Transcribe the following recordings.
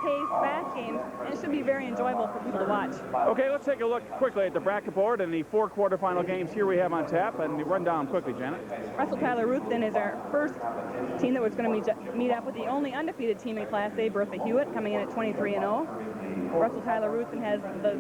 pace, fast games, and it should be very enjoyable for people to watch. Okay, let's take a look quickly at the bracket board and the 4 quarterfinal games here we have on tap, and run down quickly, Janet. Russell Tyler Ruthven is our first team that was going to meet up with the only undefeated team in Class A, Bertha Hewitt, coming in at 23-0. Russell Tyler Ruthven has the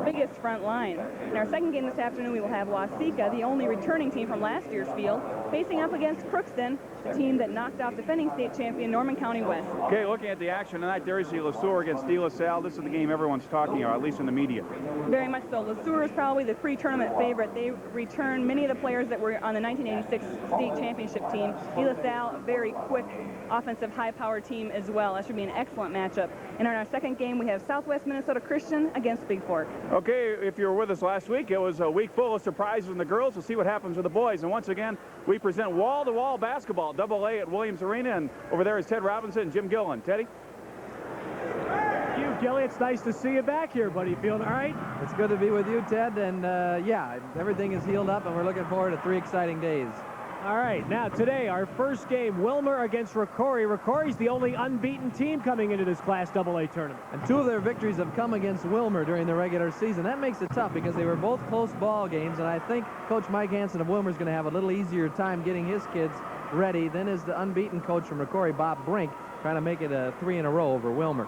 biggest front line. In our second game this afternoon, we will have Waseca, the only returning team from last year's field, facing up against Crookston, the team that knocked off defending state champion Norman County West. Okay, looking at the action tonight, there is the LeSueur against De La Salle. This is the game everyone's talking about, at least in the media. Very much so. LeSueur is probably the pre-tournament favorite. They return many of the players that were on the 1986 state championship team. De La Salle, a very quick, offensive, high-powered team as well. That should be an excellent matchup. And in our second game, we have Southwest Minnesota Christian against Big Fork. Okay, if you were with us last week, it was a week full of surprises in the girls. We'll see what happens with the boys. And once again, we present wall-to-wall basketball, AA at Williams Arena. And over there is Ted Robinson and Jim Gillen. Teddy? Thank you, Gilly. It's nice to see you back here, buddy. Feeling all right? It's good to be with you, Ted. And, yeah, everything is healed up, and we're looking forward to 3 exciting days. All right, now today, our first game, Wilmer against Rocori. Rocori's the only unbeaten team coming into this Class AA tournament. And 2 of their victories have come against Wilmer during the regular season. That makes it tough because they were both close ball games, and I think Coach Mike Hansen of Wilmer is going to have a little easier time getting his kids ready than is the unbeaten coach from Rocori, Bob Brink, trying to make it a 3 in a row over Wilmer.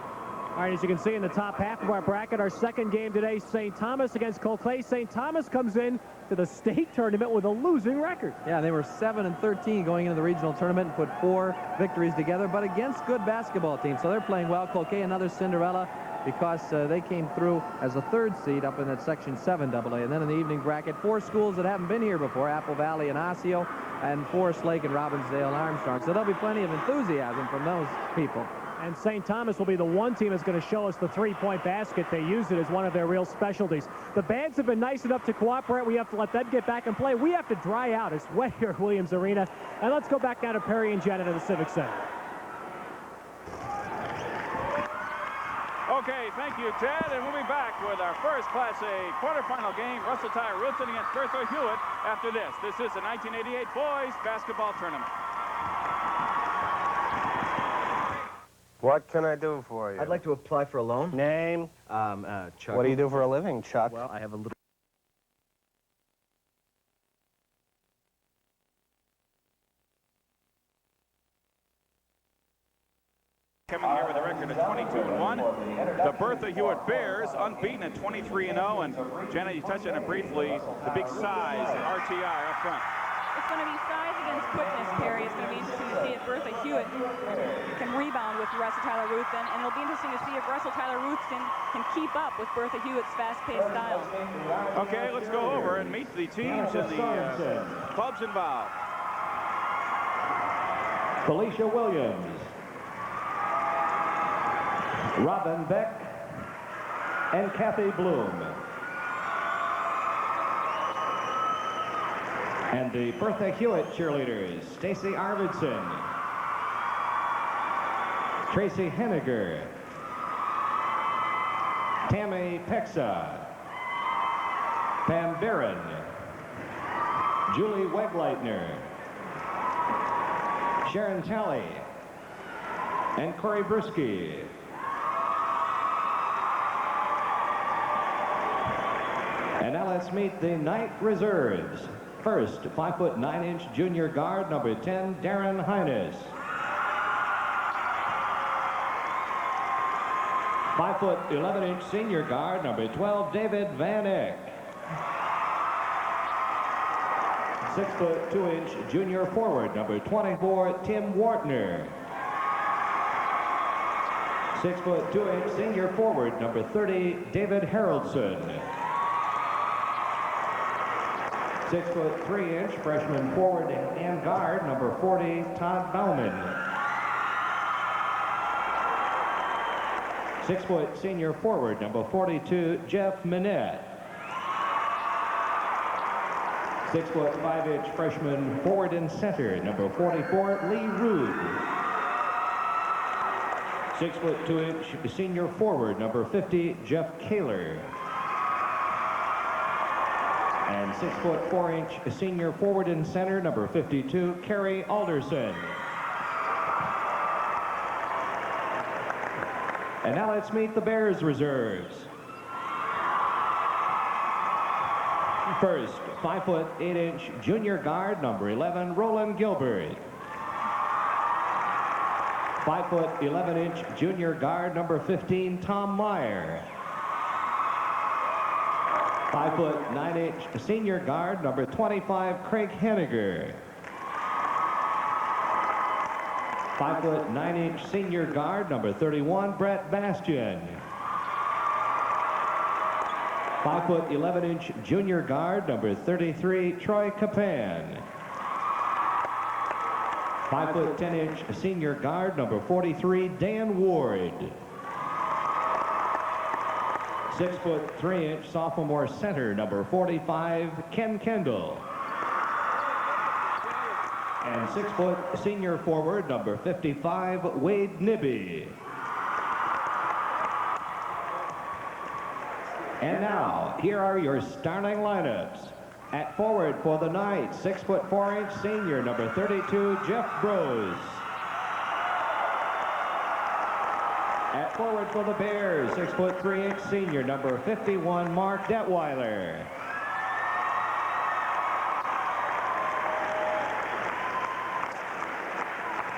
All right, as you can see in the top half of our bracket, our second game today, St. Thomas against Colclay. St. Thomas comes in to the state tournament with a losing record. Yeah, they were 7-13 going into the regional tournament and put 4 victories together, but against good basketball teams. So they're playing well. Colclay, another Cinderella, because they came through as a 3rd seed up in that Section 7 AA. And then in the evening bracket, 4 schools that haven't been here before, Apple Valley and Osseo, and Forest Lake and Robbinsdale and Armstrong. So there'll be plenty of enthusiasm from those people. And St. Thomas will be the one team that's going to show us the 3-point basket. They use it as one of their real specialties. The bands have been nice enough to cooperate. We have to let them get back and play. We have to dry out. It's wet here at Williams Arena. And let's go back down to Perry and Janet at the Civic Center. Okay, thank you, Ted. And we'll be back with our first Class A quarterfinal game, Russell Tyler Ruthven against Bertha Hewitt, after this. This is the 1988 Boys Basketball Tournament. What can I do for you? I'd like to apply for a loan. Name? Chuck. What do you do for a living, Chuck? Well, I have a little... Coming here with a record of 22-1. The Bertha Hewitt Bears, unbeaten at 23-0. And Janet, you touched on it briefly, the big size, RTR up front. It's going to be size against quickness, Perry. It's going to be interesting to see if Bertha Hewitt can rebound with Russell Tyler Ruthven, and it'll be interesting to see if Russell Tyler Ruthven can keep up with Bertha Hewitt's fast-paced style. Okay, let's go over and meet the teams and the clubs involved. Felicia Williams, Robin Beck, and Kathy Bloom. And the Bertha Hewitt cheerleaders, Stacy Arvidsson, Tracy Henniger, Tammy Pexa, Pam Barron, Julie Wegleitner, Sharon Talley, and Corey Brusky. And now let's meet the night reserves. First, 5'9" junior guard, number 10, Darren Hines. 5'11" senior guard, number 12, David Van Eck. 6'2" junior forward, number 24, Tim Wartner. 6'2" senior forward, number 30, David Haroldson. 6'3" freshman forward and guard, number 40, Todd Bauman. 6' senior forward, number 42, Jeff Minette. 6'5" freshman forward and center, number 44, Lee Rude. 6'2" senior forward, number 50, Jeff Kaler. And 6'4" senior forward and center, number 52, Kerry And now let's meet the Bears reserves. First, 5'8" junior guard, number 11, Roland Gilbert. 5'11" junior guard, number 15, Tom Meyer. 5'9" senior guard, number 25, Craig Henniger. 5'9" senior guard, number 31, Brett Bastian. 5'11" junior guard, number 33, Troy Capan. 5'10" senior guard, number 43, Dan Ward. 6'3" sophomore center, number 45, Ken Kendall. And 6 foot senior forward, number 55, Wade Nibby. And now, here are your starting lineups. At forward for the Knights, 6'4" senior, number 32, Jeff Brose. At forward for the Bears, 6'3" senior, number 51, Mark Detweiler.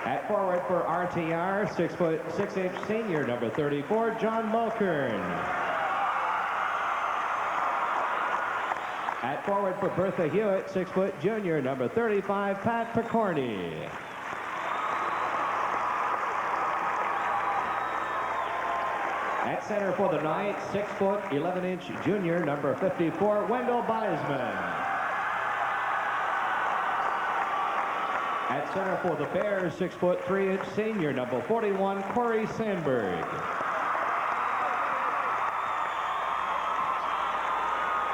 At forward for RTR, 6'6" senior, number 34, John Mulkern. At forward for Bertha Hewitt, 6 foot junior, number 35, Pat Picorni. At center for the Knights, 6'11" junior, number 54, Wendell Beisman. At center for the Bears, 6'3" senior, number 41, Corey Sandberg.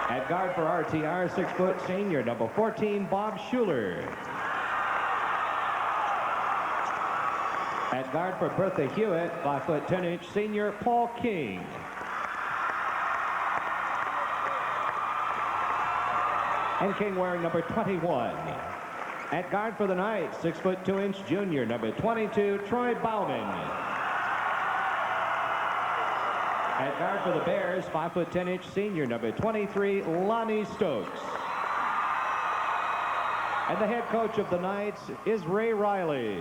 At guard for RTR, 6 foot senior, number 14, Bob Schuler. At guard for Bertha Hewitt, 5'10" senior, Paul King. And King wearing number 21. At guard for the Knights, 6'2" junior, number 22, Troy Bauman. At guard for the Bears, 5'10" senior, number 23, Lonnie Stokes. And the head coach of the Knights is Ray Riley.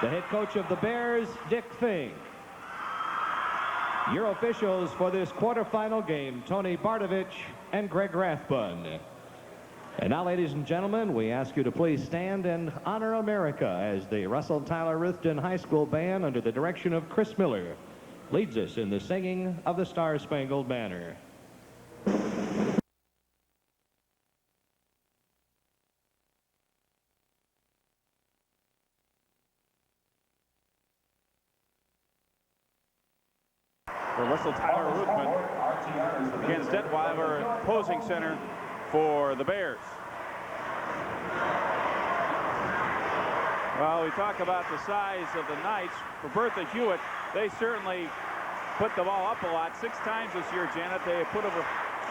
The head coach of the Bears, Dick Fink. Your officials for this quarterfinal game, Tony Bardovich and Greg Rathbun. And now, ladies and gentlemen, we ask you to please stand and honor America as the Russell Tyler Ruthven High School Band, under the direction of Chris Miller, leads us in the singing of the Star-Spangled Banner. For Russell Tyler Ruthven against Detweiler, opposing center for the Bears. Well, we talk about the size of the Knights. For Bertha Hewitt, they certainly put the ball up a lot. 6 times this year, Janet, they have put over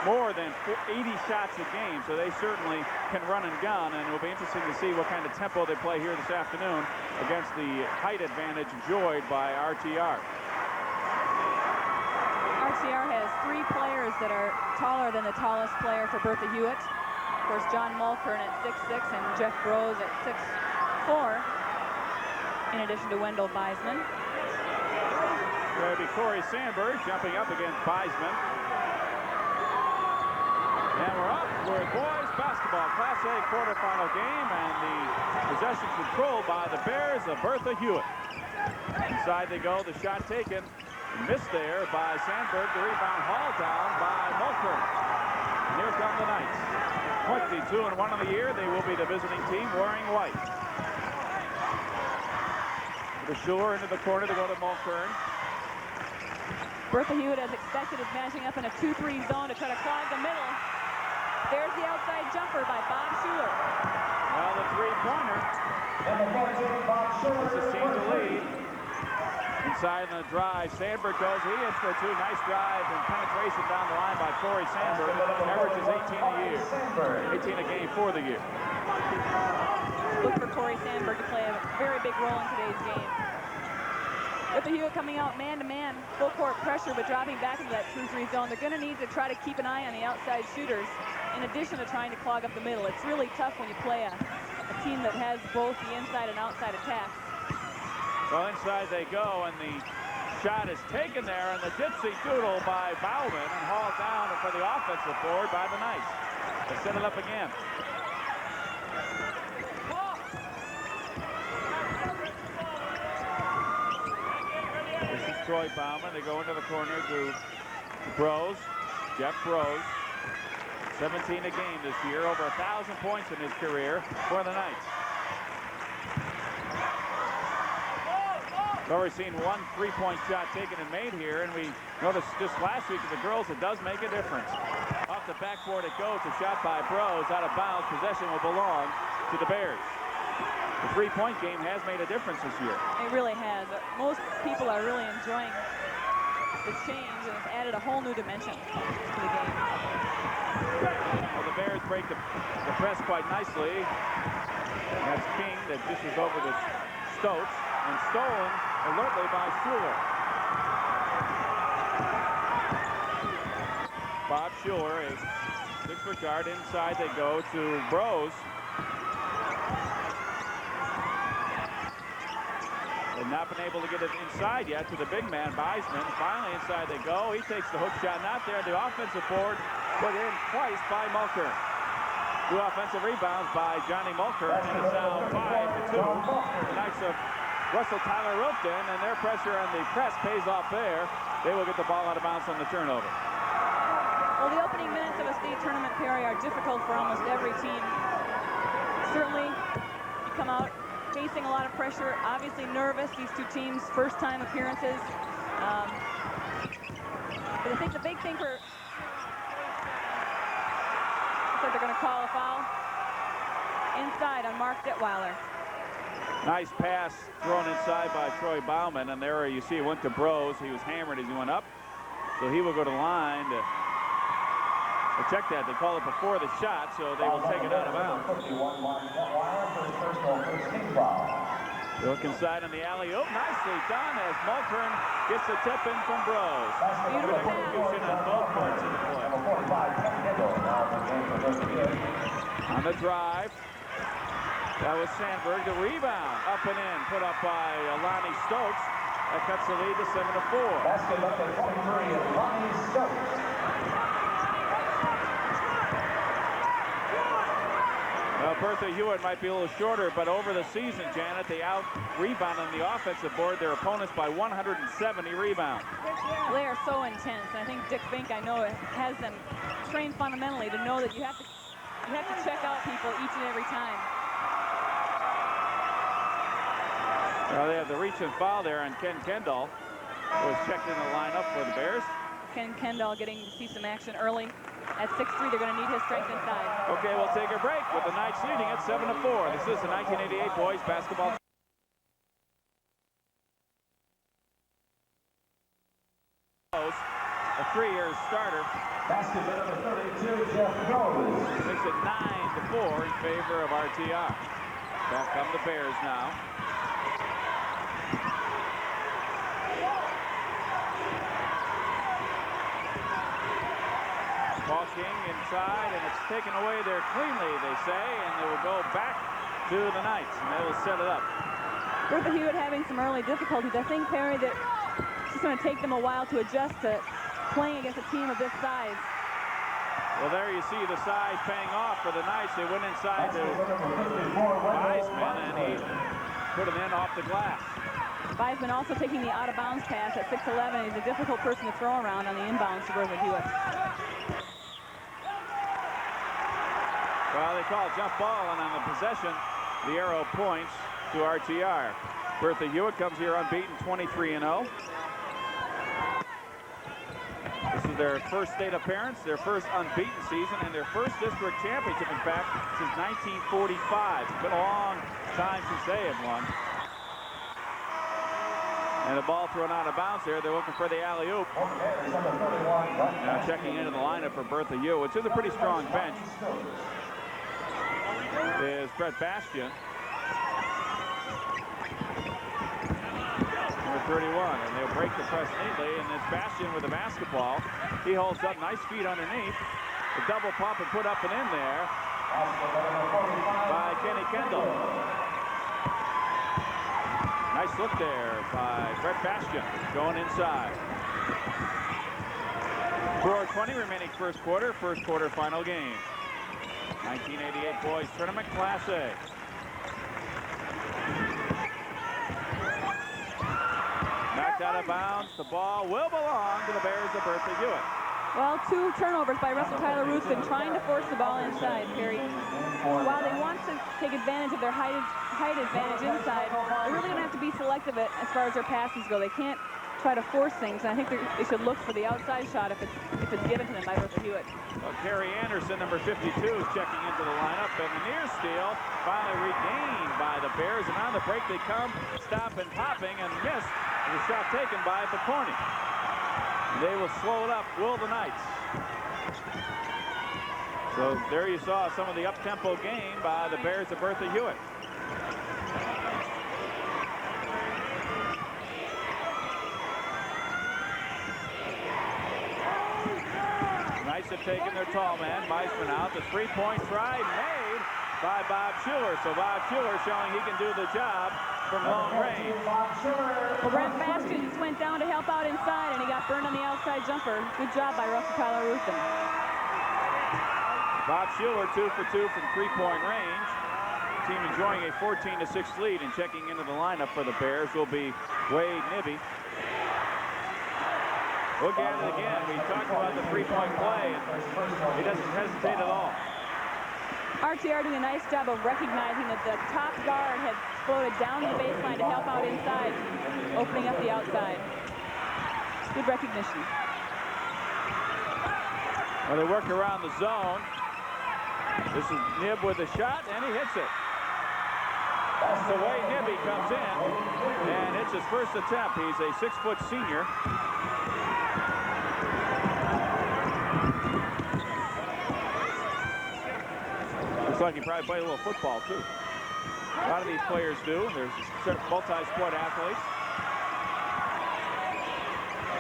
more than 80 shots a game, so they certainly can run and gun, and it will be interesting to see what kind of tempo they play here this afternoon against the height advantage enjoyed by RTR. RTR has 3 players that are taller than the tallest player for Bertha Hewitt. Of course, John Mulkern at 6'6" and Jeff Brose at 6'4", in addition to Wendell Beisman. There'll be Corey Sandberg jumping up against Beisman. And we're up with boys basketball, Class A quarterfinal game, and the possession controlled by the Bears of Bertha Hewitt. Inside they go, the shot taken. Missed there by Sandberg. The rebound hauled down by Mulkern. And here come the Knights. 22-1 on the year. They will be the visiting team wearing white. The Schuler into the corner to go to Mulkern. Bertha Hewitt, as expected, is matching up in a 2-3 zone to try to clog the middle. There's the outside jumper by Bob Schuler. Well, the three-pointer is the team to lead. Inside in the drive, Sandberg goes. He hits for 2. Nice drive and penetration down the line by Corey Sandberg. Averages 18 a year. 18 a game for the year. Look for Corey Sandberg to play a very big role in today's game. With the Hewitt coming out man-to-man, full court pressure, but dropping back into that 2-3 zone. They're going to need to try to keep an eye on the outside shooters in addition to trying to clog up the middle. It's really tough when you play a team that has both the inside and outside attacks. Well, inside they go, and the shot is taken there, and the gypsy doodle by Bauman and hauled down for the offensive board by the Knights. They set it up again. This is Troy Bauman. They go into the corner to Bros, Jeff Bros. 17 a game this year, over 1,000 points in his career for the Knights. We've already seen one three-point shot taken and made here, and we noticed just last week with the girls it does make a difference. Off the backboard it goes, a shot by Bros, out of bounds. Possession will belong to the Bears. The three-point game has made a difference this year. It really has. Most people are really enjoying the change, and it's added a whole new dimension to the game. Well, the Bears break the press quite nicely. That's King that dishes over to Stokes, and stolen alertly by Schuler. Bob Schuler, a 6-foot guard. Inside they go to Bros. They've not been able to get it inside yet to the big man, Beisman. Finally inside they go. He takes the hook shot, not there. The offensive board put in twice by Mulker. 2 offensive rebounds by Johnny Mulker, and it's now 5-2. The Knights of Russell Tyler Roofton, and their pressure on the press pays off there. They will get the ball out of bounds on the turnover. Well, the opening minutes of a state tournament, Perry, are difficult for almost every team. Certainly, you come out facing a lot of pressure, obviously nervous. These two teams, first-time appearances. But I think the big thing for... Looks like they're going to call a foul inside on Mark Detweiler. Nice pass thrown inside by Troy Bauman, and there you see it went to Bros. He was hammered as he went up, so he will go to line to check that. They call it before the shot, so they will take it out of bounds. Look inside on the alley-oop. Nicely done as Mulkern gets the tip in from Bros. Good execution on both parts of the play. On the drive, that was Sandberg. The rebound up and in, put up by Lonnie Stokes. That cuts the lead to 7-4. Basket up at 23, Lonnie Stokes. Well, Bertha Hewitt might be a little shorter, but over the season, Janet, they out-rebound on the offensive board their opponents by 170 rebounds. They are so intense, and I think Dick Fink, I know, has them trained fundamentally to know that you have to check out people each and every time. Well, they have the reach and foul there on Ken Kendall, who was checked in the lineup for the Bears. Ken Kendall getting to see some action early. At 6'3", they're going to need his strength inside. Okay, we'll take a break with the Knights leading at 7-4. This is the 1988 boys basketball. A 3-year starter. Basket number 32, Jeff Rose. Makes it 9-4 in favor of RTR. Back come the Bears now. Paul King inside, and it's taken away there cleanly, they say, and they will go back to the Knights, and they will set it up. Bertha Hewitt having some early difficulties. I think, Perry, that it's going to take them a while to adjust to playing against a team of this size. Well, there you see the size paying off for the Knights. They went inside to Weisman, and he put him in off the glass. Weisman also taking the out-of-bounds pass at 6'11". He's a difficult person to throw around on the inbounds to Bertha Hewitt. Well, they call jump ball, and on the possession, the arrow points to RTR. Bertha Hewitt comes here unbeaten, 23-0. This is their first state appearance, their first unbeaten season, and their first district championship, in fact, since 1945. It's been a long time since they have won. And the ball thrown out of bounds here. They're looking for the alley-oop. Now checking into the lineup for Bertha Hewitt, which is a pretty strong bench, is Brett Bastian. With 31, and they'll break the press neatly, and it's Bastian with the basketball. He holds up, nice feet underneath. The double pump and put up and in there by Kenny Kendall. Nice look there by Brett Bastian going inside. 4:20 remaining first quarter final game. 1988 boys tournament Class A. Knocked out of bounds. The ball will belong to the Bears of Bertha Hewitt. Well, 2 turnovers by Russell Tyler Ruthven trying to force the ball inside, Perry. While they want to take advantage of their height advantage inside, they're really going to have to be selective as far as their passes go. They can't try to force things, and I think they should look for the outside shot if it's given to them by Bertha Hewitt. Well, Carrie Anderson, number 52, is checking into the lineup, and the near steal finally regained by the Bears, and on the break they come, stopping, popping, and miss the shot taken by Picorni. They will slow it up, will the Knights. So there you saw some of the up-tempo game by the Bears of Bertha Hewitt. Knights have taken their tall man, Meisman out. The three-point try made by Bob Schuler. So Bob Schuler showing he can do the job from long range. Well, Brent Bastian just went down to help out inside, and he got burned on the outside jumper. Good job by Russell Tyler Ruthven. Bob Schuler 2 for 2 from three-point range. Team enjoying a 14-6 lead, and checking into the lineup for the Bears will be Wade Nibby. Look at it again. We talked about the three-point play, and he doesn't hesitate at all. RTR doing a nice job of recognizing that the top guard had floated down the baseline to help out inside, opening up the outside. Good recognition. Well, they work around the zone. This is Nib with a shot, and he hits it. That's the way Nibby comes in, and it's his first attempt. He's a 6-foot senior. Looks like he probably played a little football, too. A lot of these players do. There's multi-sport athletes.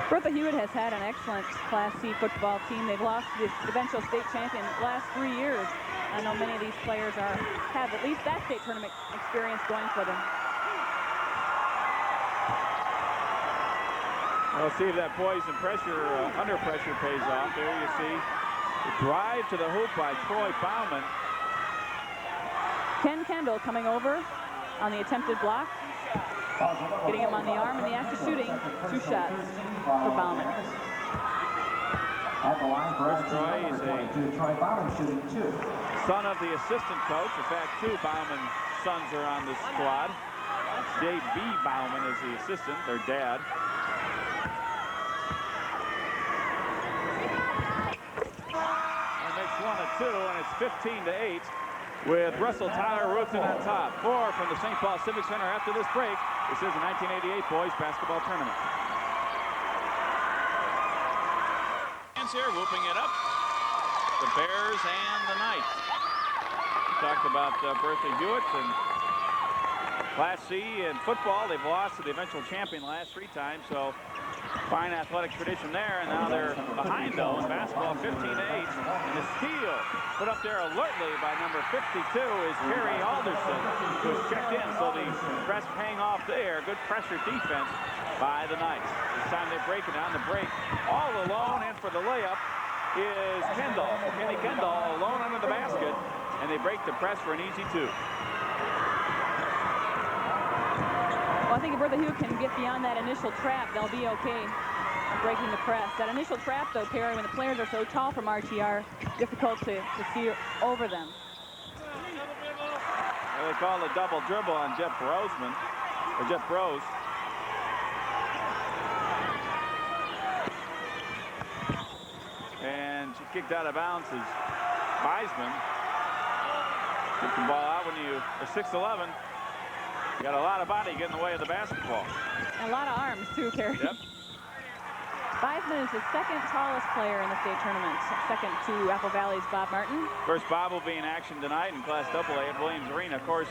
Bertha Hewitt has had an excellent Class C football team. They've lost the eventual state champion the last 3 years. I know many of these players have at least that state tournament experience going for them. We'll see if that poise and pressure, under pressure pays off. There you see the drive to the hoop by Troy Bauman. Ken Kendall coming over on the attempted block, getting him on the arm, and the act of shooting 2 shots for Bauman. At the line for Troy is a Troy Bauman shooting 2. son of the assistant coach. In fact, 2 Bauman sons are on this squad. J.B. Bauman is the assistant, their dad. And makes 1 of 2, and it's 15-8 with Russell Tyler Ruthven on top. 4 from the St. Paul Civic Center after this break. This is the 1988 boys basketball tournament. Here, whooping it up. The Bears and the Knights. We talked about Bertha Hewitt and Class C in football. They've lost to the eventual champion last 3 times, so fine athletic tradition there. And now they're behind, though, in basketball, 15-8. And the steal put up there alertly by number 52 is Kerry Alderson, who's checked in. So the press paying off there. Good pressure defense by the Knights. This time they break it down. The break all alone, and for the layup is Kendall. Kenny Kendall alone under the basket, and they break the press for an easy 2. Well, I think if Bertha Hewitt can get beyond that initial trap, they'll be okay breaking the press. That initial trap, though, Perry, when the players are so tall from RTR, difficult to see over them. Well, they call a double dribble on Jeff Brose. And she kicked out of bounds is Meisman. Kick the ball out when you are 6'11". You got a lot of body getting in the way of the basketball. And a lot of arms, too, Kerry. Yep. 5 Bassman is the second tallest player in the state tournament, second to Apple Valley's Bob Martin. Of course, Bob will be in action tonight in Class AA at Williams Arena. Of course,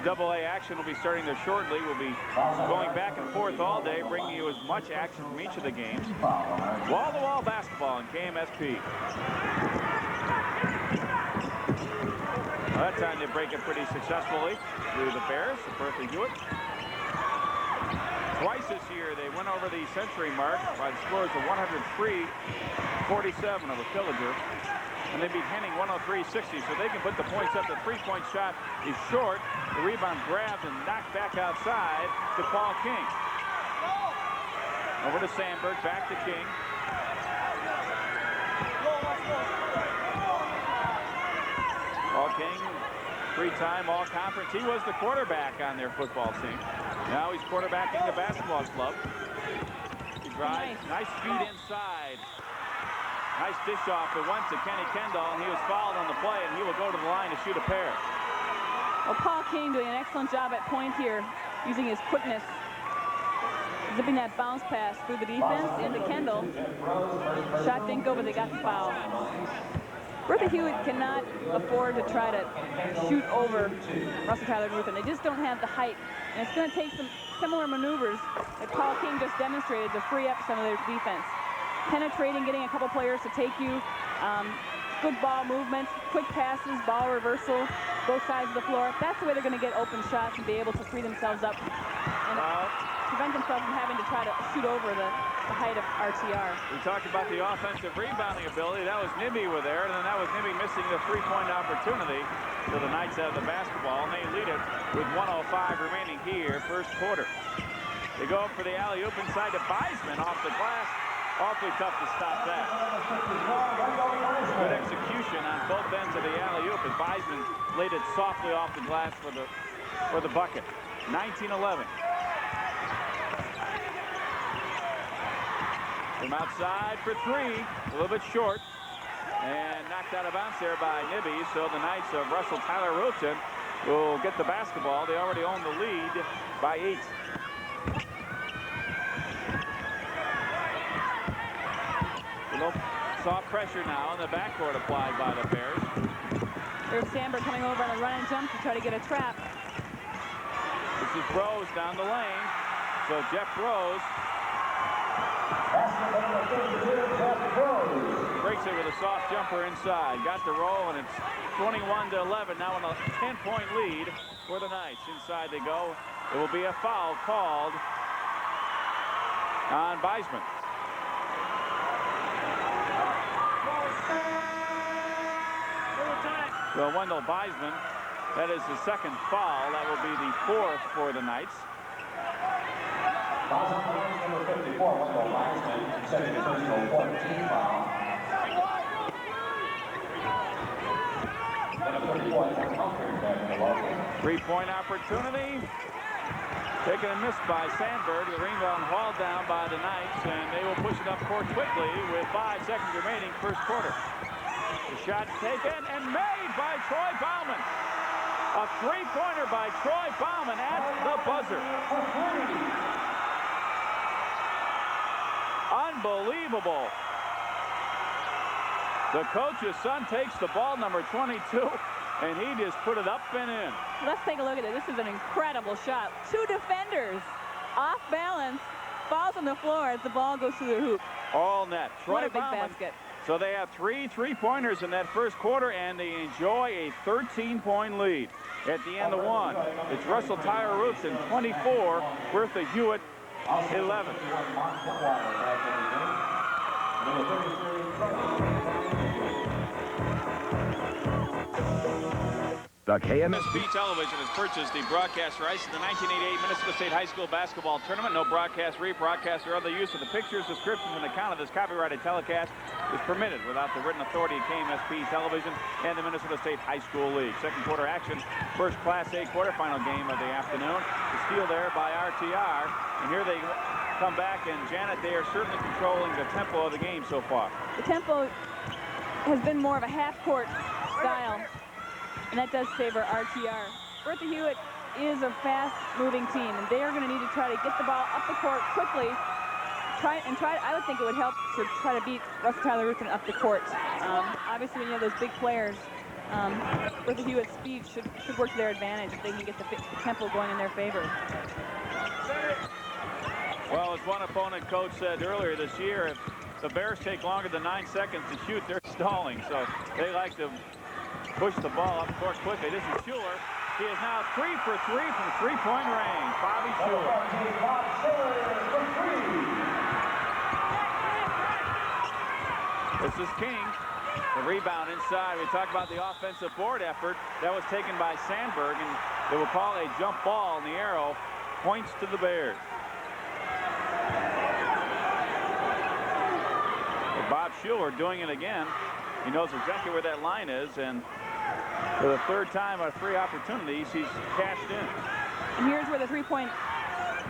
the AA action will be starting there shortly. We'll be going back and forth all day, bringing you as much action from each of the games. Wall-to-wall basketball on KMSP. Well, that time they break it pretty successfully through the Bears, the Bertha Hewitt. Twice this year, they went over the century mark by the scores of 103-47 over Pillager. And they beat Henning 103-60, so they can put the points up. The three-point shot is short. The rebound grabbed and knocked back outside to Paul King. Over to Sandberg, back to King. Paul King, three-time all-conference. He was the quarterback on their football team. Now he's quarterbacking the basketball club. He drives, nice feed inside. Nice dish off. It went to Kenny Kendall, and he was fouled on the play, and he will go to the line to shoot a pair. Well, Paul King doing an excellent job at point here, using his quickness, zipping that bounce pass through the defense into Kendall. Shot didn't go, but they got the foul. Bertha Hewitt cannot afford to try to shoot over Russell Tyler Ruth, and they just don't have the height. And it's going to take some similar maneuvers that Paul King just demonstrated to free up some of their defense. Penetrating, getting a couple players to take you, good ball movement, quick passes, ball reversal, both sides of the floor. That's the way they're going to get open shots and be able to free themselves up and prevent themselves from having to try to shoot over the height of RTR. We talked about the offensive rebounding ability. That was Nibby with there, and then that was Nibby missing the three-point opportunity. So the Knights have the basketball, and they lead it with 1:05 remaining here, first quarter. They go up for the alley-oop inside to Beisman off the glass. Awfully tough to stop that. Good execution on both ends of the alley-oop, and Beisman laid it softly off the glass for the bucket. 19-11. From outside for three, a little bit short, and knocked out of bounds there by Nibby. So the Knights of Russell Tyler Roten will get the basketball. They already own the lead by 8. Soft pressure now in the backcourt applied by the Bears. There's Sandberg coming over on a run and jump to try to get a trap. This is Rose down the lane. So Jeff Rose breaks it with a soft jumper inside. Got the roll, and it's 21-11. Now in a 10-point lead for the Knights. Inside they go. It will be a foul called on Beisman. So Wendell Beisman, that is the second foul. That will be the 4th for the Knights. Number 54, Wendell Beisman, second personal 14 foul. Three-point opportunity. Taken and missed by Sandberg. The rebound hauled down by the Knights, and they will push it up court quickly with 5 seconds remaining, first quarter. The shot taken and made by Troy Bauman. A three-pointer by Troy Bauman at the buzzer. Unbelievable. The coach's son takes the ball, number 22, and he just put it up and in. Let's take a look at it. This is an incredible shot. 2 defenders off balance, falls on the floor as the ball goes through the hoop. All net. Troy What a big Bauman. basket. So they have 3 3-pointers in that first quarter, and they enjoy a 13-point lead. At the end of one, it's Russell Tyler Roofton 24, Bertha Hewitt 11. The KMSP KMSP Television has purchased the broadcast rights to the 1988 Minnesota State High School basketball tournament. No broadcast, rebroadcast, or other use of the pictures, descriptions, and account of this copyrighted telecast is permitted without the written authority of KMSP Television and the Minnesota State High School League. Second quarter action, first Class A quarterfinal game of the afternoon. The steal there by RTR, and here they come back, and Janet, they are certainly controlling the tempo of the game so far. The tempo has been more of a half-court style, and that does favor RTR. Bertha Hewitt is a fast-moving team, and they are going to need to try to get the ball up the court quickly, I would think it would help to try to beat Russell Tyler Ruthven up the court. Obviously, when you have those big players, Bertha Hewitt's speed should work to their advantage if they can get the tempo going in their favor. Well, as one opponent coach said earlier this year, if the Bears take longer than 9 seconds to shoot, they're stalling. So they like to push the ball up court quickly. This is Schuler. He is now 3 for 3 from three-point range. Bobby Schuler. This is King. The rebound inside. We talked about the offensive board effort. That was taken by Sandberg, and they will call a jump ball, and the arrow points to the Bears. Bob Schuler doing it again. He knows exactly where that line is, and for the third time out of 3 opportunities, he's cashed in. And here's where the three-point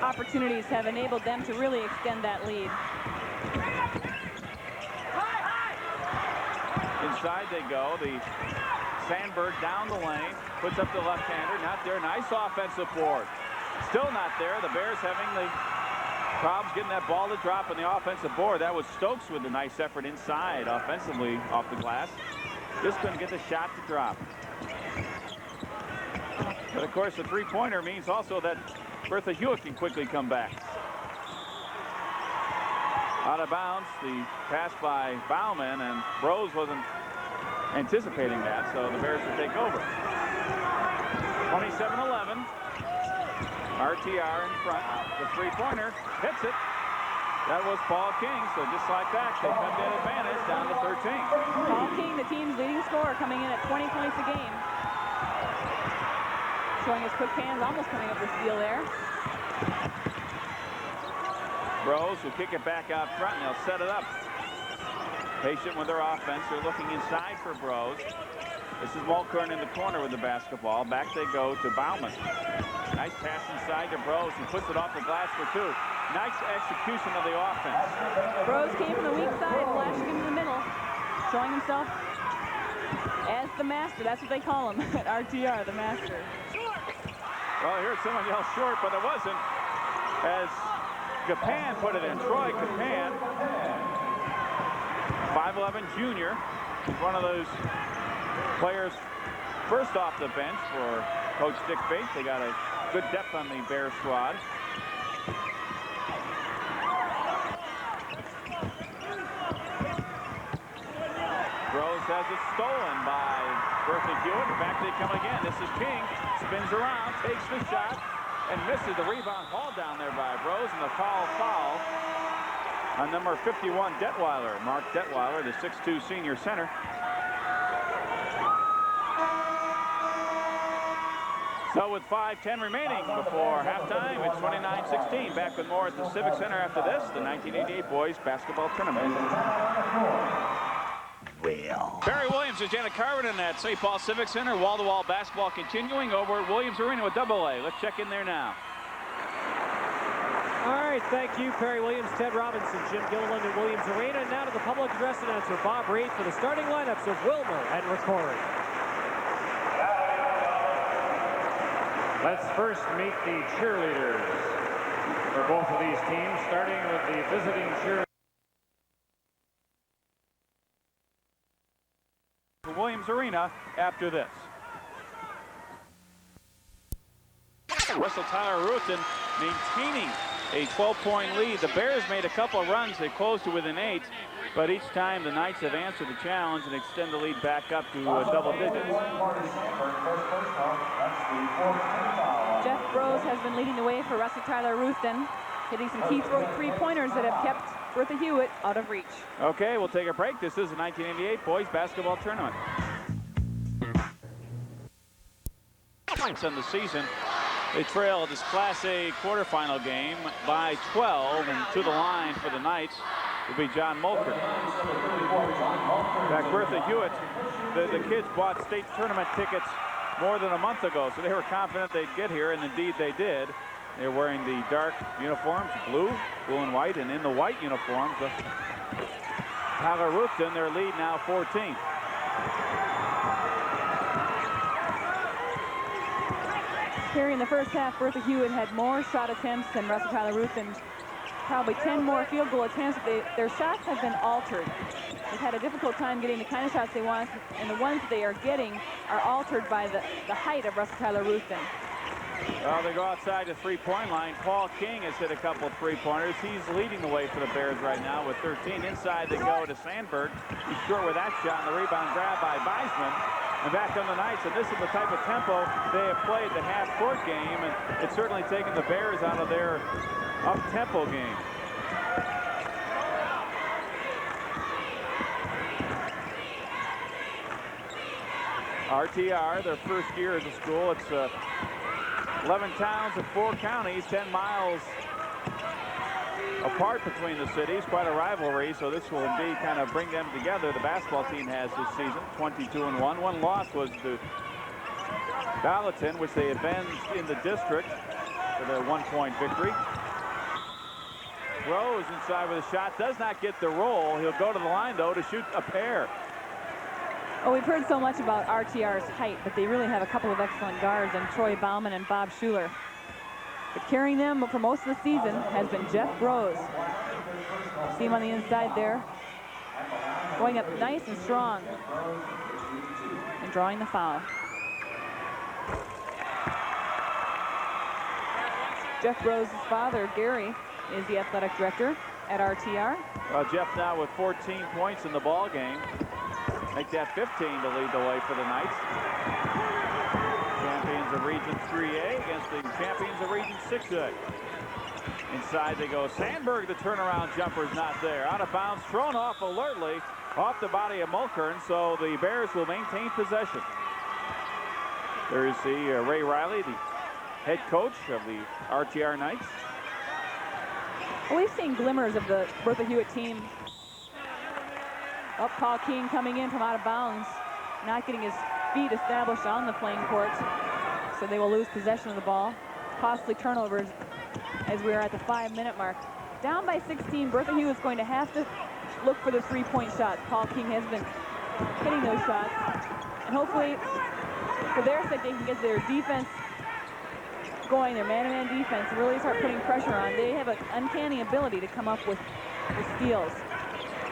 opportunities have enabled them to really extend that lead. Inside they go. The Sandberg down the lane, puts up the left-hander. Not there. Nice offensive board. Still not there. The Bears having the problems getting that ball to drop on the offensive board. That was Stokes with a nice effort inside offensively off the glass. Just couldn't get the shot to drop. But of course, the three-pointer means also that Bertha Hewitt can quickly come back. Out of bounds, the pass by Bauman, and Rose wasn't anticipating that, so the Bears will take over. 27-11. RTR in front. The three-pointer hits it. That was Paul King, so just like that, they cut that advantage down to 13. Paul King, the team's leading scorer, coming in at 20 points a game. Showing his quick hands, almost coming up with steal there. Bros will kick it back out front, and they'll set it up. Patient with their offense. They're looking inside for Bros. This is Mulkern in the corner with the basketball. Back they go to Bauman. Nice pass inside to Bros. He puts it off the glass for 2. Nice execution of the offense. Bros came from the weak side, flashed him in the middle, showing himself as the master. That's what they call him at RTR, the master. Well, I heard someone yell short, but it wasn't. As Capan put it in. Troy Capan, 5'11" junior. One of those players first off the bench for Coach Dick Bates. They got a good depth on the Bears squad. Rose has it stolen by Bertha Hewitt. Back they come again. This is King. Spins around, takes the shot, and misses. The rebound hauled down there by Rose, and the foul on number 51, Detweiler. Mark Detweiler, the 6'2" senior center. So with 5:10 remaining before halftime, it's 29-16. Back with more at the Civic Center after this, the 1988 boys basketball tournament. Barry Williams and Janet Carvin at St. Paul Civic Center. Wall-to-wall basketball continuing over at Williams Arena with AA. Let's check in there now. All right, thank you, Perry Williams, Ted Robinson, Jim Gilliland at Williams Arena. And now to the public address announcer, Bob Reed, for the starting lineups of Wilmer and Ricori. Let's first meet the cheerleaders for both of these teams, starting with the visiting cheerleaders. Williams Arena after this. Russell Tyler Ruthven maintaining a 12-point lead. The Bears made a couple of runs. They closed to within 8, but each time the Knights have answered the challenge and extend the lead back up to double digits. Jeff Bros has been leading the way for Russell Tyler Ruthven, hitting some key three-pointers that have kept Bertha Hewitt out of reach. Okay, we'll take a break. This is the 1988 boys basketball tournament. Points in the season. They trail this Class A quarterfinal game by 12, and to the line for the Knights will be John Mulkern. In fact, Bertha Hewitt, the kids bought state tournament tickets more than a month ago, so they were confident they'd get here, and indeed they did. They're wearing the dark uniforms, blue and white, and in the white uniforms, Tyler Ruthven, their lead now 14. Here in the first half, Bertha Hewitt had more shot attempts than Russell Tyler Ruthven probably 10 more field goal attempts. Their shots have been altered. They've had a difficult time getting the kind of shots they want, and the ones they are getting are altered by the height of Russell Tyler Ruthven. Well, they go outside the three-point line. Paul King has hit a couple of three-pointers. He's leading the way for the Bears right now with 13. Inside they go to Sandberg. He's short with that shot, and the rebound grabbed by Beisman. And back on the Knights, and this is the type of tempo they have played the half-court game, and it's certainly taken the Bears out of their up-tempo game. RTR, their first year as a school. It's 11 towns and 4 counties, 10 miles apart between the cities. Quite a rivalry, so this will indeed kind of bring them together. The basketball team has this season, 22-1. One loss was to Gallatin, which they avenged in the district for their 1-point victory. Rose inside with a shot, does not get the roll. He'll go to the line, though, to shoot a pair. Well, we've heard so much about RTR's height, but they really have a couple of excellent guards, and Troy Bauman and Bob Schuler. But carrying them for most of the season has been Jeff Rose. See him on the inside there, going up nice and strong and drawing the foul. Jeff Rose's father, Gary, is the athletic director at RTR. Well, Jeff now with 14 points in the ball game. Make that 15 to lead the way for the Knights. Champions of Region 3A against the champions of Region 6A. Inside they go. Sandberg, the turnaround jumper is not there. Out of bounds, thrown off alertly off the body of Mulkern, so the Bears will maintain possession. There's the Ray Riley, the head coach of the RTR Knights. Well, we've seen glimmers of the Bertha Hewitt team. Up, Paul King coming in from out of bounds, not getting his feet established on the playing court, so they will lose possession of the ball. Costly turnovers as we are at the 5-minute mark. Down by 16, Bertha Hewitt's going to have to look for the three-point shots. Paul King has been hitting those shots, and hopefully for their sake they can get their defense going, their man-to-man defense, and really start putting pressure on. They have an uncanny ability to come up with steals.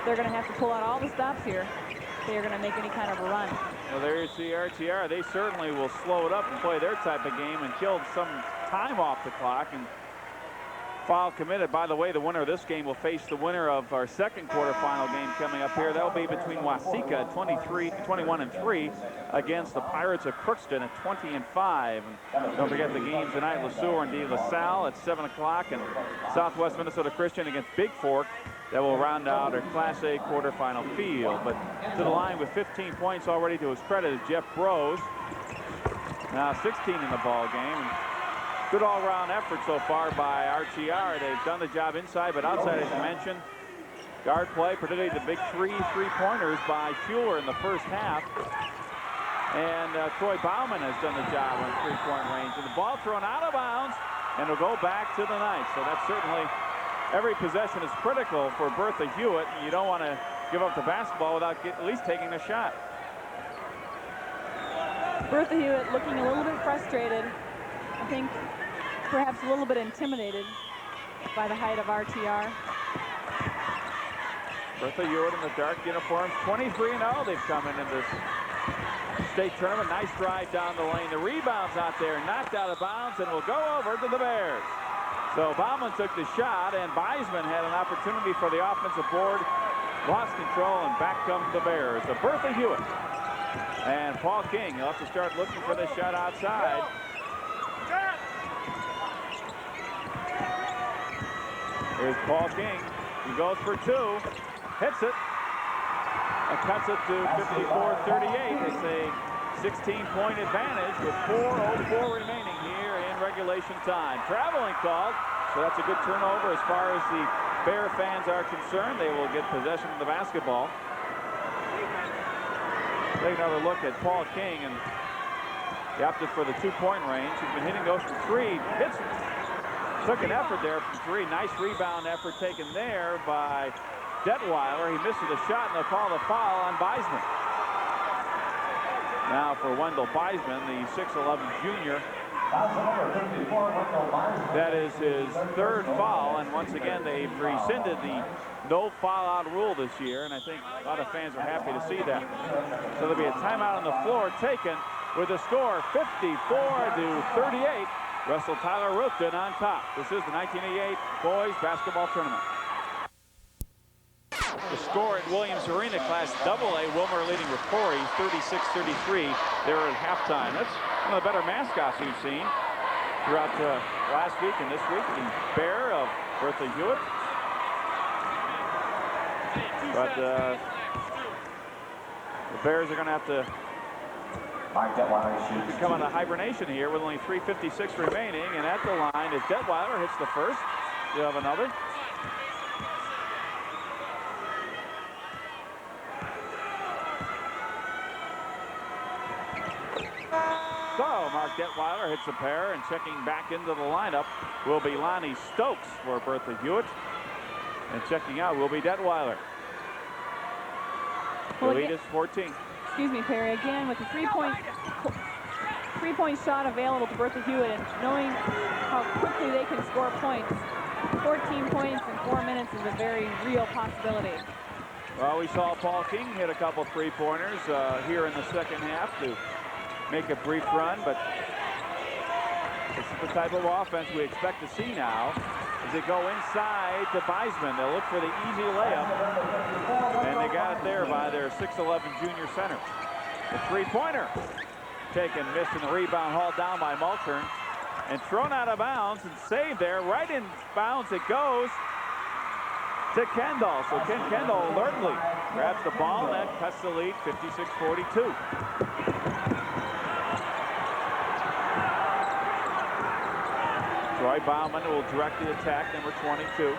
They're going to have to pull out all the stops here if they're going to make any kind of a run. Well, there's the RTR. They certainly will slow it up and play their type of game and kill some time off the clock. And foul committed. By the way, the winner of this game will face the winner of our second quarterfinal game coming up here. That will be between Waseca at 21-3 against the Pirates of Crookston at 20-5. And don't forget the games tonight, LeSueur and De La Salle at 7 o'clock, and Southwest Minnesota Christian against Big Fork. That will round out our Class A quarterfinal field. But to the line with 15 points already to his credit is Jeff Rose. Now 16 in the ball game. Good all-round effort so far by RTR. They've done the job inside, but outside, as you mentioned, guard play, particularly the big three-pointers by Schuler in the first half. And Troy Bauman has done the job on three-point range. And the ball thrown out of bounds, and it'll go back to the Knights. So that's certainly, every possession is critical for Bertha Hewitt. You don't want to give up the basketball without at least taking a shot. Bertha Hewitt looking a little bit frustrated. I think perhaps a little bit intimidated by the height of RTR. Bertha Hewitt in the dark uniforms, 23-0 they've come in this state tournament. Nice drive down the lane. The rebound's out there, knocked out of bounds, and will go over to the Bears. So Bauman took the shot, and Beisman had an opportunity for the offensive board. Lost control, and back comes the Bears. So Bertha Hewitt and Paul King, he'll have to start looking for this shot outside. Here's Paul King. He goes for two, hits it, and cuts it to 54-38. It's a 16-point advantage with 4:04 remaining here in regulation time. Traveling called, so that's a good turnover as far as the Bear fans are concerned. They will get possession of the basketball. Take another look at Paul King, and he opted for the two-point range. He's been hitting those from three. Took an effort there from three. Nice rebound effort taken there by Detweiler. He misses the shot, and they'll call the foul on Beisman. Now for Wendell Beisman, the 6'11 junior That is his third foul, and once again they've rescinded the no foul-out rule this year, and I think a lot of fans are happy to see that. So there'll be a timeout on the floor taken with the score 54-38. Russell Tyler Ruthven on top. This is the 1988 Boys Basketball Tournament. The score at Williams Arena, Class AA, Wilmer leading Rapori 36-33 there at halftime. That's one of the better mascots we've seen throughout last week and this week. The Bear of Bertha Hewitt. But the Bears are going to have to come out of hibernation here with only 3:56 remaining, and at the line is Detweiler, hits the first. You have another. So Mark Detweiler hits a pair, and checking back into the lineup will be Lonnie Stokes for Bertha Hewitt, and checking out will be Detweiler. The lead is 14. Excuse me, Perry, again with the three-point shot available to Bertha Hewitt, and knowing how quickly they can score points. 14 points in 4 minutes is a very real possibility. Well, we saw Paul King hit a couple three-pointers here in the second half to make a brief run, but this is the type of offense we expect to see now as they go inside to Beisman. They'll look for the easy layup, and they got it there by their 6'11 junior center. The three-pointer taken, missed, and the rebound hauled down by Multern and thrown out of bounds and saved there. Right in bounds it goes to Kendall. So Ken Kendall alertly grabs the ball and cuts the lead 56-42. Troy Bauman will direct the attack, number 22.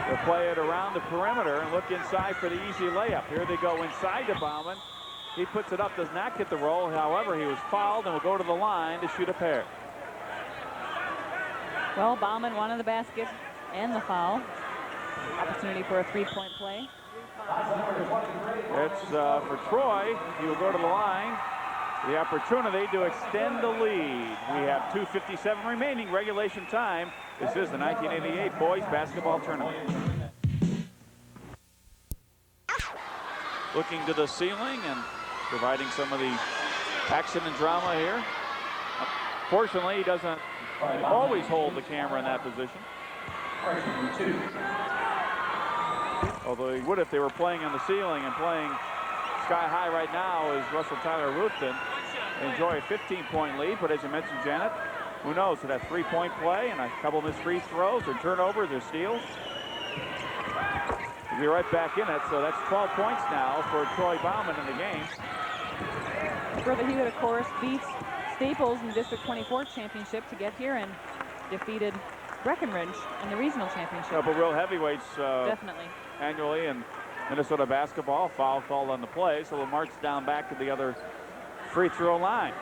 They'll play it around the perimeter and look inside for the easy layup. Here they go inside to Bauman. He puts it up, does not get the roll. However, he was fouled and will go to the line to shoot a pair. Well, Bauman wanted the basket and the foul. Opportunity for a three-point play. It's for Troy. He will go to the line. The opportunity to extend the lead. We have 2:57 remaining regulation time. This is the 1988 Boys Basketball Tournament. Looking to the ceiling and providing some of the action and drama here. Fortunately, he doesn't always hold the camera in that position. Although he would if they were playing on the ceiling, and playing sky high right now is Russell Tyler Ruthven. Enjoy a 15-point lead, but as you mentioned, Janet, who knows? So that three-point play and a couple of missed free throws or turnovers or steals. We'll be right back in it. So that's 12 points now for Troy Bauman in the game. Bertha Hewitt, of course, beats Staples in the District 24 championship to get here and defeated Breckenridge in the regional championship. A couple real heavyweights Definitely. Annually in Minnesota basketball. Foul called on the play, so we'll march down back to the other free throw line.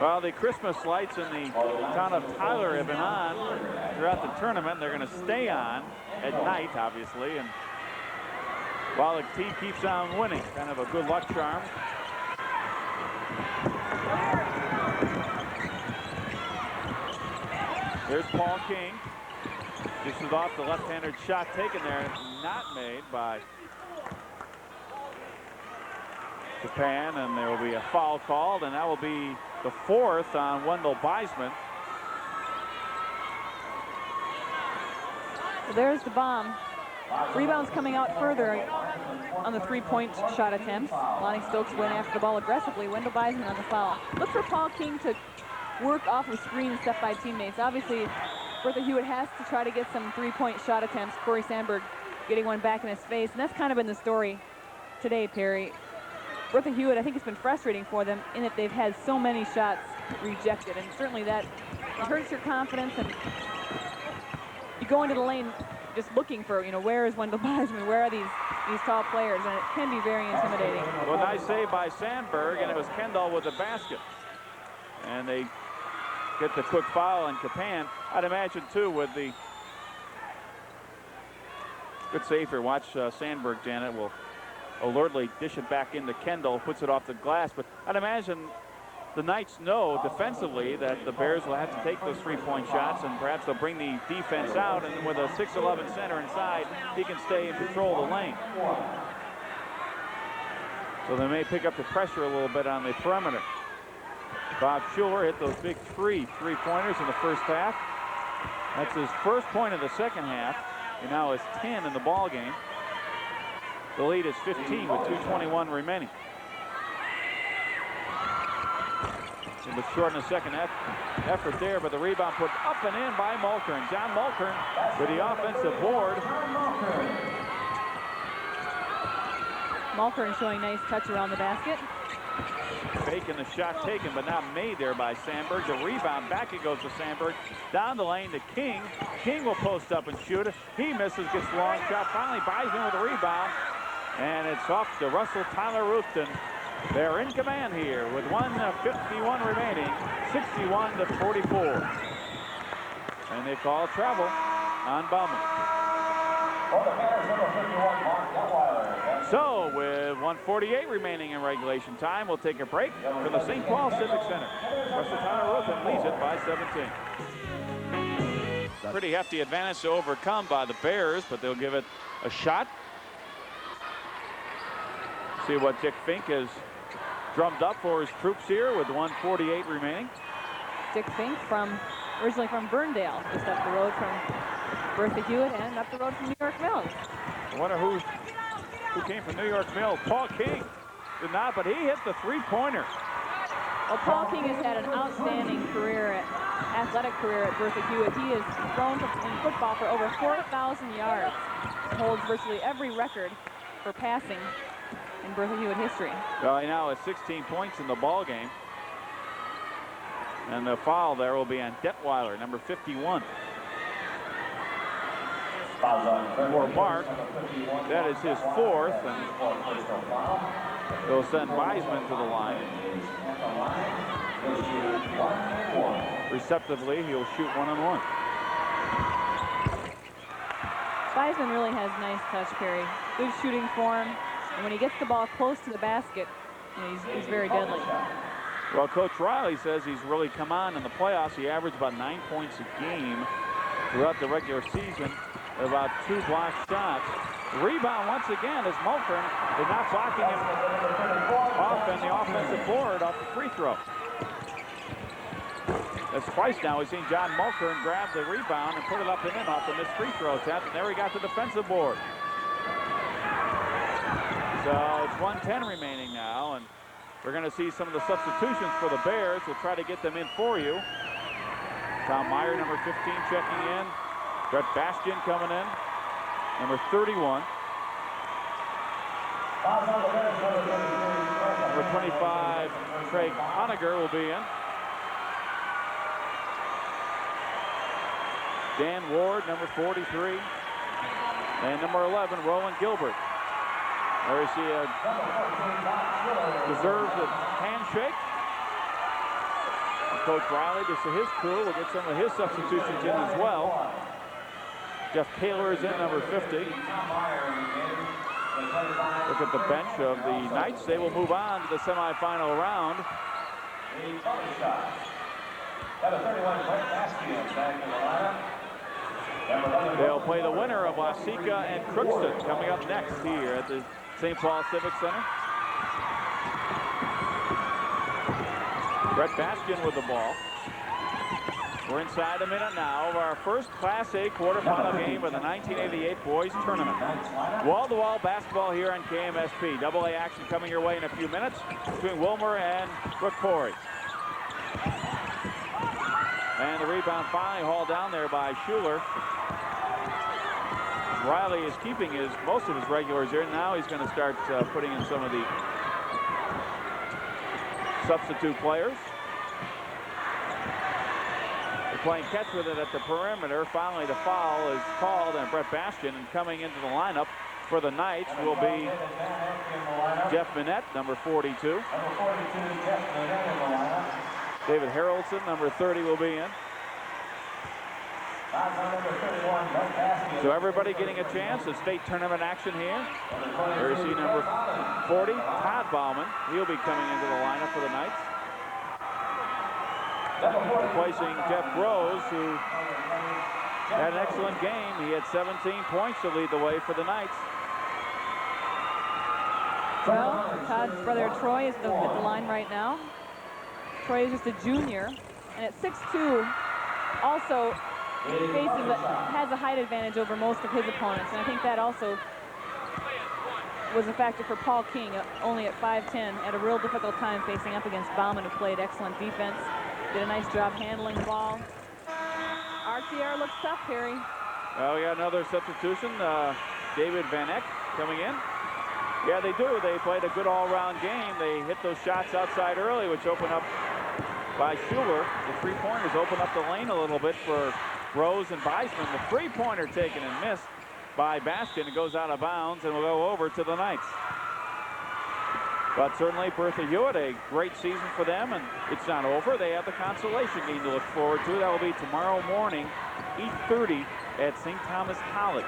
Well, the Christmas lights in the town of Tyler have been on throughout the tournament. They're going to stay on at night, obviously, and while the team keeps on winning, kind of a good luck charm. Here's Paul King. This is off the left-handed shot taken there, not made by Japan, and there will be a foul called, and that will be the fourth on Wendell Beisman. Well, there's the bomb. Rebounds coming out further on the three-point shot attempts. Lonnie Stokes went after the ball aggressively. Wendell Beisman on the foul. Look for Paul King to work off of screens set by teammates. Obviously, Bertha Hewitt has to try to get some three-point shot attempts. Corey Sandberg getting one back in his face, and that's kind of been the story today, Perry. Bertha Hewitt, I think it's been frustrating for them in that they've had so many shots rejected, and certainly that hurts your confidence, and you go into the lane just looking for, you know, where is Wendell Beisman, where are these tall players, and it can be very intimidating. Well, nice save by Sandberg, and it was Kendall with the basket. And they get the quick foul on Capan. I'd imagine, too, with the good save here. Watch Sandberg, Janet, will alertly dish it back into Kendall, puts it off the glass. But I'd imagine the Knights know defensively that the Bears will have to take those three-point shots, and perhaps they'll bring the defense out, and with a 6'11" center inside, he can stay and control the lane. So they may pick up the pressure a little bit on the perimeter. Bob Schuler hit those big three-pointers in the first half. That's his first point of the second half. He now has 10 in the ball game. The lead is 15 with 2:21 remaining. It was short in the second effort there, but the rebound put up and in by Mulkern. John Mulkern with the offensive board. Mulkern showing nice touch around the basket. Faking the shot taken, but not made there by Sandberg. The rebound, back it goes to Sandberg. Down the lane to King. King will post up and shoot it. He misses, gets the long shot. Finally buys in with a rebound. And it's off to Russell Tyler Ruthven. They're in command here with 1:51 remaining, 61-44. And they call travel on Bauman. So with 1:48 remaining in regulation time, we'll take a break for the St. Paul Civic Center. Russell Tyler Ruthven leads it by 17. Pretty hefty advantage to overcome by the Bears, but they'll give it a shot. See what Dick Fink has drummed up for his troops here with 1:48 remaining. Dick Fink, originally from Burndale, just up the road from Bertha Hewitt and up the road from New York Mills. I wonder who came from New York Mills. Paul King did not, but he hit the three-pointer. Well, Paul King has had an outstanding athletic career at Bertha Hewitt. He has thrown in football for over 4,000 yards. He holds virtually every record for passing in Bertha Hewitt history. Well, he now has 16 points in the ball game. And the foul there will be on Detweiler, number 51. For Mark, that is his fourth, and they'll send Weisman to the line. Receptively, he'll shoot one-on-one. Weisman really has nice touch, Perry. Good shooting form, and when he gets the ball close to the basket, he's very deadly. Well, Coach Riley says he's really come on in the playoffs. He averaged about 9 points a game throughout the regular season. About 2 blocked shots. Rebound once again as Mulkern is not blocking him off on the offensive board off the free throw. That's twice now we've seen John Mulkern grab the rebound and put it up and in off the missed free throw attempt, and there he got the defensive board. So it's 1:10 remaining now, and we're going to see some of the substitutions for the Bears. We'll try to get them in for you. Tom Meyer, number 15, checking in. Brett Bastian coming in, number 31. Number 25, Craig Honegger will be in. Dan Ward, number 43. And number 11, Roland Gilbert. There you see a deserves a handshake. And Coach Riley, just to his crew, will get some of his substitutions in as well. Jeff Taylor is in, number 50. Look at the bench of the Knights. They will move on to the semifinal round. They'll play the winner of Waseca and Crookston coming up next here at the St. Paul Civic Center. Brett Bastian with the ball. We're inside a minute now of our first Class A quarterfinal game of the 1988 Boys Tournament. Wall-to-wall basketball here on KMSP. Double-A action coming your way in a few minutes between Wilmer and Brookport. And the rebound finally hauled down there by Schuler. Riley is keeping most of his regulars here. Now he's going to start putting in some of the substitute players. They're playing catch with it at the perimeter. Finally, the foul is called, and Brett Bastian, and coming into the lineup for the Knights will be Jeff Minette, number 42. David Harrelson, number 30, will be in. So everybody getting a chance of state tournament action here. Jersey number 40, Todd Bauman. He'll be coming into the lineup for the Knights. Replacing Jeff Rose, who had an excellent game. He had 17 points to lead the way for the Knights. Well, Todd's brother Troy is at the line right now. Troy is just a junior, and at 6'2", also has a height advantage over most of his opponents, and I think that also was a factor for Paul King, only at 5'10", had a real difficult time facing up against Bauman, who played excellent defense, did a nice job handling the ball. RTR looks tough, Harry. Well, we got another substitution, David Van Eck coming in. Yeah, they do. They played a good all-round game. They hit those shots outside early, which opened up by Schuler. The three-pointers open up the lane a little bit for Rose and Beisman. The three-pointer taken and missed by Baskin. It goes out of bounds and will go over to the Knights. But certainly Bertha Hewitt, a great season for them, and it's not over. They have the consolation game to look forward to. That will be tomorrow morning, 8:30 at St. Thomas College.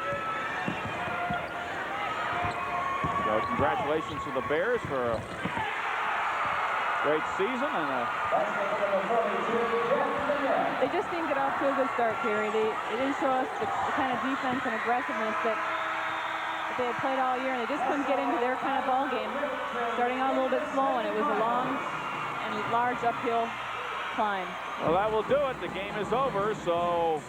So congratulations to the Bears for a great season. And they just didn't get off to a good start, Terry. They didn't show us the kind of defense and aggressiveness that they had played all year, and they just couldn't get into their kind of ball game. Starting out a little bit slow, and it was a long and large uphill climb. Well, that will do it. The game is over. So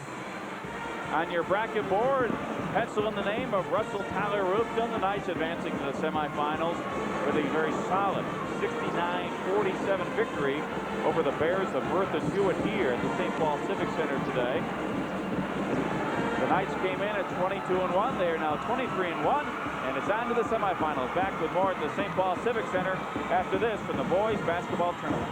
on your bracket board, pencil in the name of Russell Tyler Roofton, the Knights advancing to the semifinals with a very solid 69-47 victory over the Bears of Bertha Hewitt here at the St. Paul Civic Center today. The Knights came in at 22-1. They are now 23-1, and it's on to the semifinals. Back with more at the St. Paul Civic Center after this from the boys basketball tournament.